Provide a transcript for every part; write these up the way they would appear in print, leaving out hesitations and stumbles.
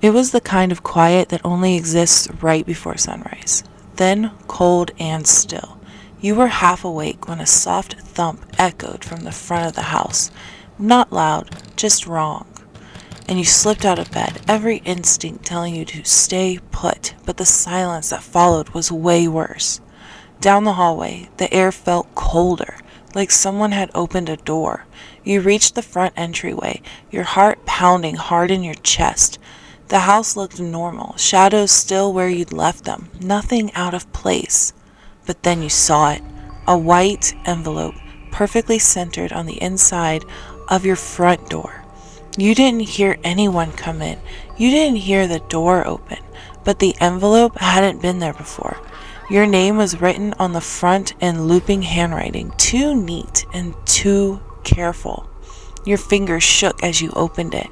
It was the kind of quiet that only exists right before sunrise. Then, cold and still. You were half awake when a soft thump echoed from the front of the house. Not loud, just wrong. And you slipped out of bed, every instinct telling you to stay put, but the silence that followed was way worse. Down the hallway, the air felt colder, like someone had opened a door. You reached the front entryway, your heart pounding hard in your chest. The house looked normal, shadows still where you'd left them, nothing out of place. But then you saw it, a white envelope, perfectly centered on the inside of your front door. You didn't hear anyone come in, you didn't hear the door open, but the envelope hadn't been there before. Your name was written on the front in looping handwriting, too neat and too careful. Your fingers shook as you opened it.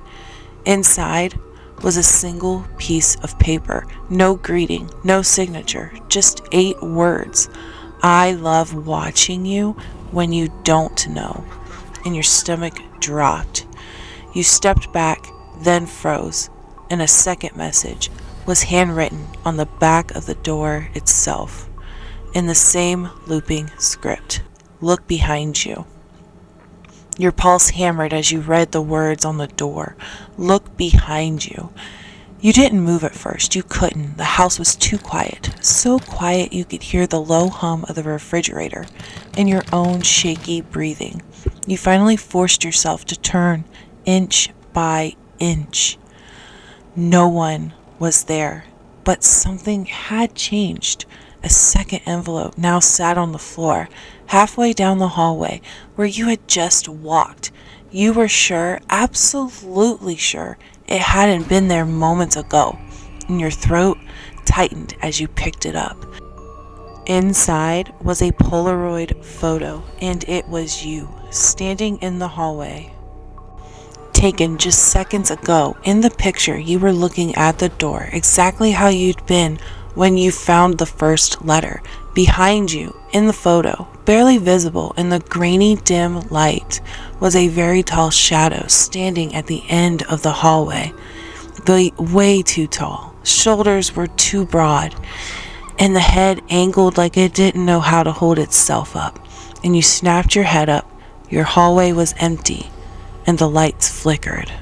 Inside was a single piece of paper. No greeting, no signature, just 8 words. I love watching you when you don't know. And your stomach dropped. You stepped back, then froze, and a second message was handwritten on the back of the door itself, in the same looping script. Look behind you. Your pulse hammered as you read the words on the door. Look behind you. You didn't move at first. You couldn't. The house was too quiet. So quiet you could hear the low hum of the refrigerator and your own shaky breathing. You finally forced yourself to turn inch by inch. No one was there, but something had changed. A second envelope now sat on the floor, halfway down the hallway where you had just walked. You were sure, absolutely sure, it hadn't been there moments ago, and your throat tightened as you picked it up. Inside was a Polaroid photo, and it was you, standing in the hallway. Taken just seconds ago. In the picture, you were looking at the door, exactly how you'd been when you found the first letter. Behind you, in the photo, barely visible in the grainy dim light, was a very tall shadow standing at the end of the hallway. Way too tall. Shoulders were too broad, and the head angled like it didn't know how to hold itself up. And you snapped your head up. Your hallway was empty, and the lights flickered.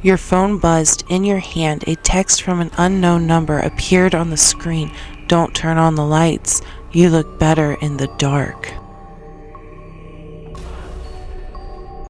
Your phone buzzed in your hand. A text from an unknown number appeared on the screen. Don't turn on the lights. You look better in the dark.